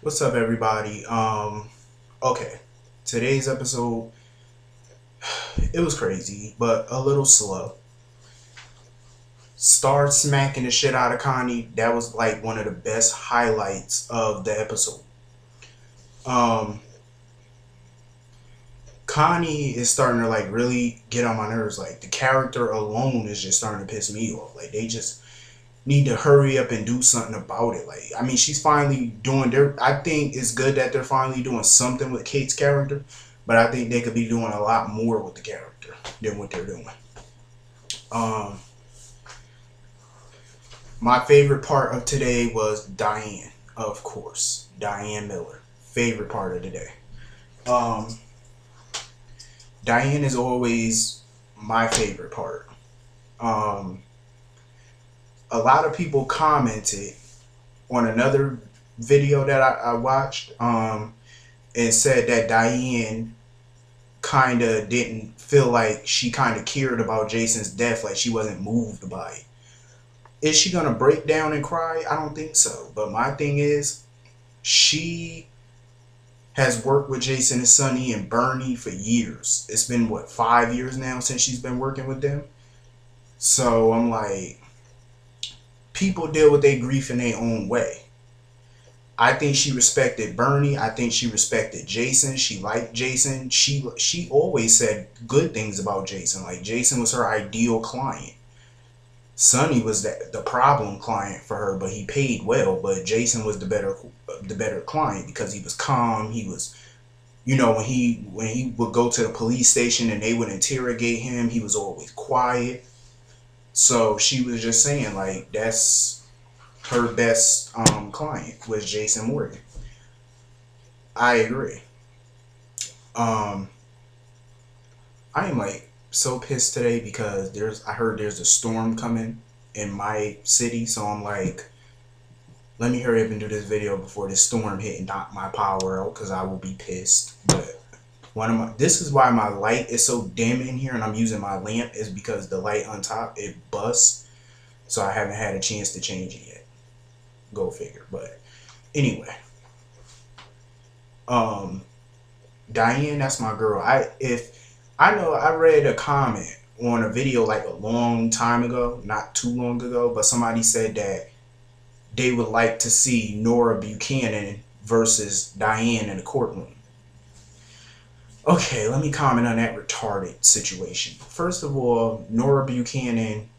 What's up, everybody? Okay, today's episode, it was crazy, but a little slow. Starr smacking the shit out of Connie. That was like one of the best highlights of the episode. Um, Connie is starting to like really get on my nerves. Like the character alone is just starting to piss me off. Like they just need to hurry up and do something about it. Like, I mean, she's finally doing their. I think it's good that they're finally doing something with Kate's character, but I think they could be doing a lot more with the character than what they're doing. Um, my favorite part of today was Diane, of course, Diane Miller. Favorite part of the day. Um, Diane is always my favorite part. Um, a lot of people commented on another video that I watched and said that Diane kind of didn't feel like she kind of cared about Jason's death, like she wasn't moved by it. Is she gonna break down and cry? I don't think so. But my thing is, she has worked with Jason and Sonny and Bernie for years. It's been what, 5 years now since she's been working with them. So I'm like, people deal with their grief in their own way. I think she respected Bernie. I think she respected Jason. She liked Jason. She always said good things about Jason. Like Jason was her ideal client. Sonny was the problem client for her, but he paid well. But Jason was the better client because he was calm. He was, when he would go to the police station and they would interrogate him, he was always quiet. So she was just saying like that's her best client was Jason Morgan. I agree. Um, I am like so pissed today because I heard there's a storm coming in my city, so I'm like, let me hurry up and do this video before this storm hit and knock my power out because I will be pissed. But this is why my light is so dim in here and I'm using my lamp is because the light on top it busts, so I haven't had a chance to change it yet. Go figure. But anyway, Diane, that's my girl. I read a comment on a video like a long time ago, not too long ago, but somebody said that they would like to see Nora Buchanan versus Diane in the courtroom. Okay, let me comment on that retarded situation. First of all, Nora Buchanan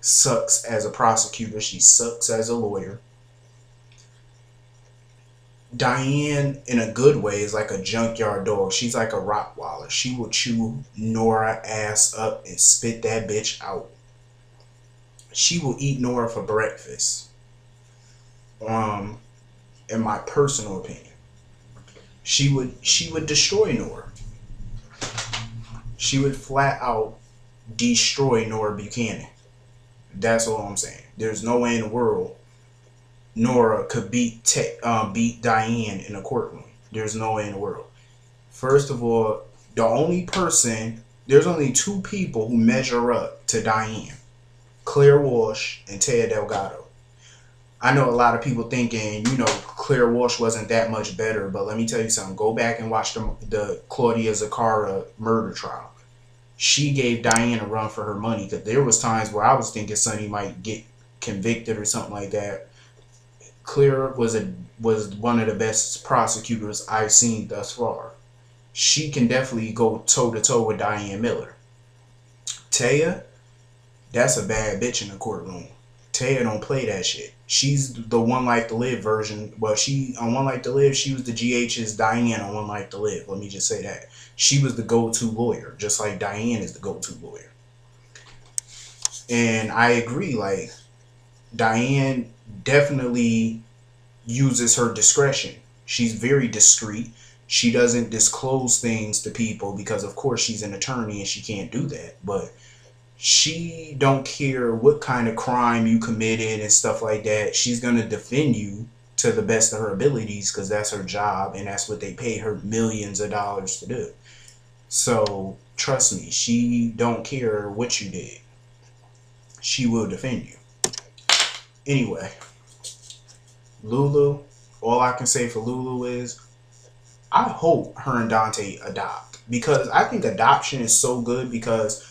sucks as a prosecutor. She sucks as a lawyer. Diane, in a good way, is like a junkyard dog. She's like a Rottweiler. She will chew Nora ass up and spit that bitch out. She will eat Nora for breakfast. In my personal opinion, she would destroy Nora. She would flat out destroy Nora Buchanan. That's all I'm saying. There's no way in the world Nora could beat Diane in a courtroom. There's no way in the world. First of all, there's only two people who measure up to Diane. Claire Walsh and Ted Delgado. I know a lot of people thinking, Claire Walsh wasn't that much better, but let me tell you something. Go back and watch the Claudia Zaccara murder trial. She gave Diane a run for her money because there was times where I was thinking Sonny might get convicted or something like that. Claire was one of the best prosecutors I've seen thus far. She can definitely go toe to toe with Diane Miller. Taya, that's a bad bitch in the courtroom. Taya don't play that shit. She's the One Life to Live version. Well, on One Life to Live, she was the GH's Diane on One Life to Live. Let me just say that. She was the go-to lawyer, just like Diane is the go-to lawyer. And I agree, like, Diane definitely uses her discretion. She's very discreet. She doesn't disclose things to people because, of course, she's an attorney and she can't do that. But she don't care what kind of crime you committed and stuff like that. She's going to defend you to the best of her abilities because that's her job and that's what they pay her millions of dollars to do. So trust me, she don't care what you did. She will defend you. Anyway, Lulu, all I can say for Lulu is I hope her and Dante adopt, because I think adoption is so good, because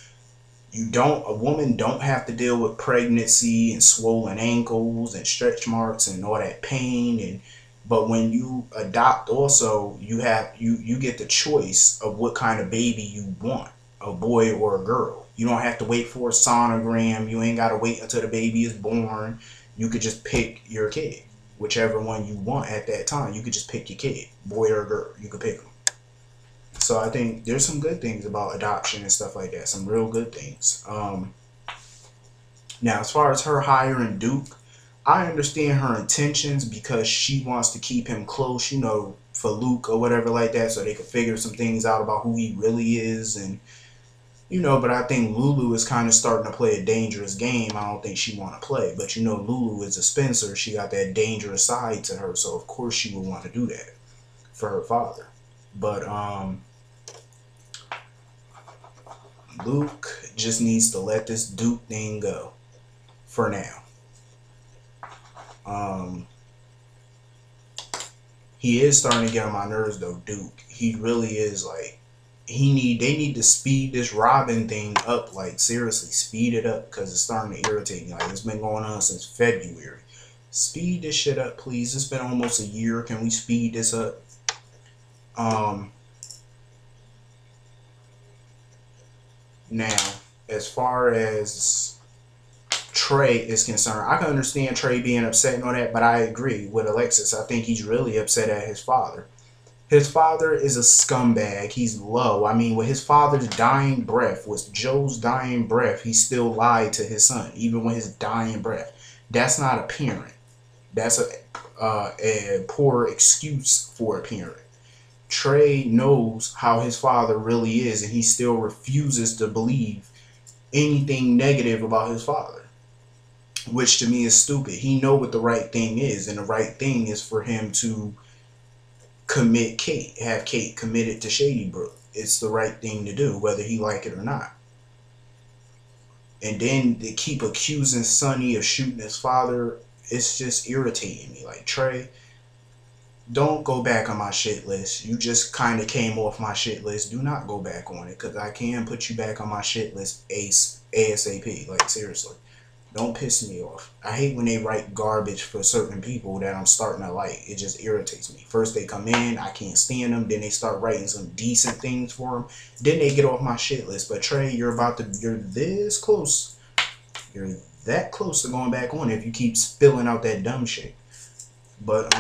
a woman don't have to deal with pregnancy and swollen ankles and stretch marks and all that pain. And but when you adopt, also you get the choice of what kind of baby you want, a boy or a girl. You don't have to wait for a sonogram. You ain't got to wait until the baby is born. You could just pick your kid, whichever one you want at that time. You could just pick your kid, boy or girl. You could pick them. So I think there's some good things about adoption and stuff like that. Some real good things. Now, as far as her hiring Duke, I understand her intentions, because she wants to keep him close, you know, for Luke or whatever like that, so they could figure some things out about who he really is. And, you know, but I think Lulu is kind of starting to play a dangerous game I don't think she want to play. But, you know, Lulu is a Spencer. She got that dangerous side to her, so of course she would want to do that for her father. But, Luke just needs to let this Duke thing go for now. He is starting to get on my nerves though, Duke. He really is. Like, they need to speed this Robin thing up. Like, seriously, speed it up, because it's starting to irritate me. Like, it's been going on since February. Speed this shit up, please. It's been almost a year. Can we speed this up? Now, as far as Trey is concerned, I can understand Trey being upset and all that, but I agree with Alexis. I think he's really upset at his father. His father is a scumbag. He's low. I mean, with his father's dying breath, with Joe's dying breath, he still lied to his son, even with his dying breath. That's not a parent. That's a poor excuse for a parent. Trey knows how his father really is, and he still refuses to believe anything negative about his father, which to me is stupid. He know what the right thing is, and the right thing is for him to commit Kate, have Kate committed to Shady Brook. It's the right thing to do, whether he like it or not. And then they keep accusing Sonny of shooting his father. It's just irritating me. Like, Trey, don't go back on my shit list. You just kind of came off my shit list. Do not go back on it, because I can put you back on my shit list ASAP. Like, seriously. Don't piss me off. I hate when they write garbage for certain people that I'm starting to like. It just irritates me. First they come in, I can't stand them. Then they start writing some decent things for them. Then they get off my shit list. But Trey, you're this close. You're that close to going back on if you keep spilling out that dumb shit. But,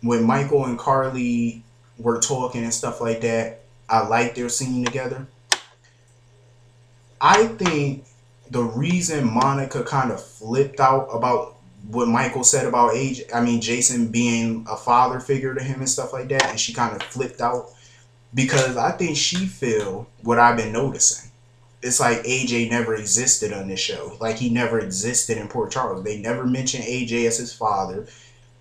when Michael and Carly were talking and stuff like that, I liked their scene together. I think the reason Monica kind of flipped out about what Michael said about Jason being a father figure to him and stuff like that, and she kind of flipped out, because I think she feel what I've been noticing. It's like AJ never existed on this show. Like, he never existed in Port Charles. They never mentioned AJ as his father.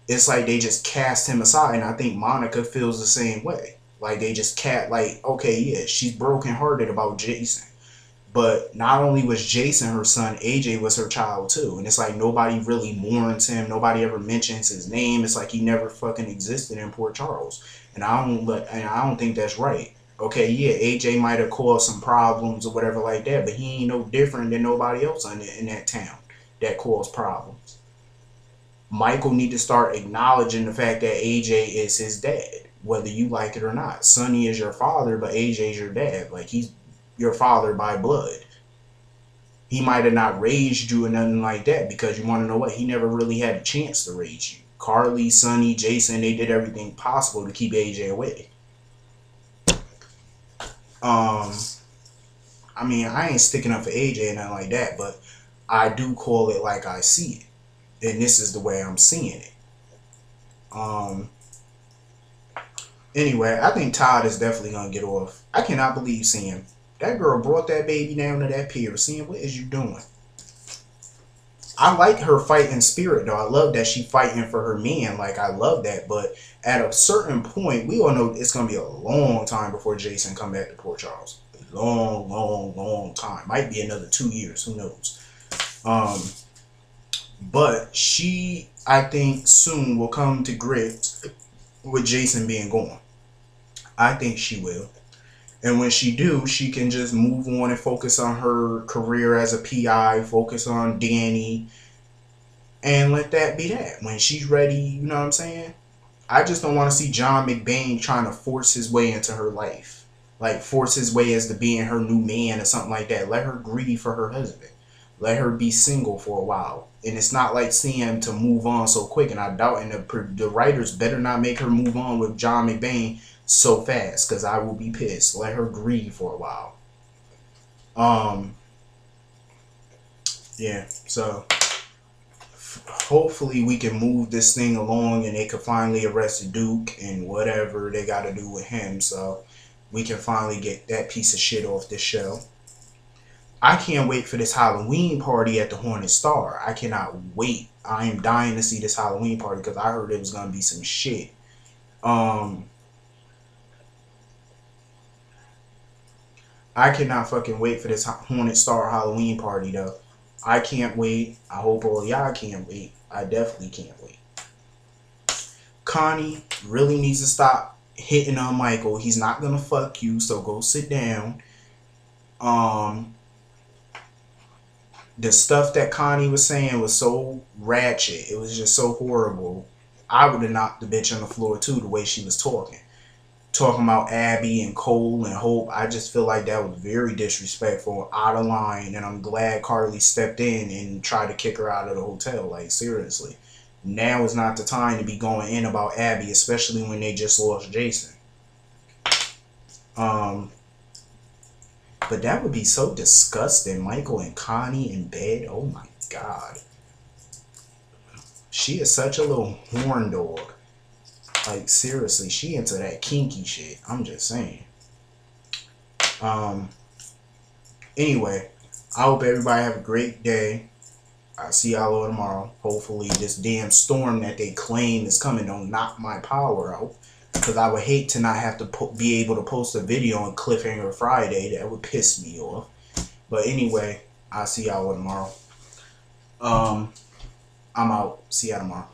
It's like they just cast him aside, and I think Monica feels the same way. Like, they just okay, yeah, she's brokenhearted about Jason. But not only was Jason her son, AJ was her child too. And it's like nobody really mourns him. Nobody ever mentions his name. It's like he never fucking existed in Port Charles. And I don't think that's right. Okay, yeah, AJ might have caused some problems or whatever like that, but he ain't no different than nobody else in that town that caused problems. Michael need to start acknowledging the fact that AJ is his dad, whether you like it or not. Sonny is your father, but AJ's your dad. Like, he's your father by blood. He might have not raised you or nothing like that, because you want to know what? He never really had a chance to raise you. Carly, Sonny, Jason, they did everything possible to keep AJ away. I mean, I ain't sticking up for AJ and nothing like that, but I do call it like I see it. And this is the way I'm seeing it. Anyway, I think Todd is definitely going to get off. I cannot believe seeing that girl brought that baby down to that pier. Seeing, what is you doing? I like her fighting spirit, though. I love that she fighting for her man. Like, I love that. But at a certain point, we all know it's going to be a long time before Jason come back to Port Charles. Long, long, long time. Might be another 2 years. Who knows? But she, I think, soon will come to grips with Jason being gone. I think she will. And when she do, she can just move on and focus on her career as a PI, focus on Danny, and let that be that. When she's ready, you know what I'm saying? I just don't want to see John McBain trying to force his way into her life. Like, force his way as to being her new man or something like that. Let her greedy for her husband. Let her be single for a while. And it's not like seeing him to move on so quick. And I doubt, and the writers better not make her move on with John McBain so fast, because I will be pissed. Let her grieve for a while. Yeah, so hopefully we can move this thing along and they can finally arrest Duke and whatever they got to do with him, so we can finally get that piece of shit off this show. I can't wait for this Halloween party at the Hornet Star. I cannot wait. I am dying to see this Halloween party because I heard it was going to be some shit. I cannot fucking wait for this Hornet Star Halloween party though. I can't wait. I hope all y'all can't wait. I definitely can't wait. Connie really needs to stop hitting on Michael. He's not gonna fuck you, so go sit down. The stuff that Connie was saying was so ratchet. It was just so horrible. I would have knocked the bitch on the floor too, the way she was talking. Talking about Abby and Cole and Hope. I just feel like that was very disrespectful, out of line, and I'm glad Carly stepped in and tried to kick her out of the hotel. Like, seriously. Now is not the time to be going in about Abby, especially when they just lost Jason. But that would be so disgusting. Michael and Connie in bed. Oh my God. She is such a little horn dog. Like, seriously, she into that kinky shit. I'm just saying. Anyway, I hope everybody have a great day. I'll see y'all all tomorrow. Hopefully this damn storm that they claim is coming don't knock my power out. Because I would hate to not have to be able to post a video on Cliffhanger Friday. That would piss me off. But anyway, I'll see y'all all tomorrow. I'm out. See y'all tomorrow.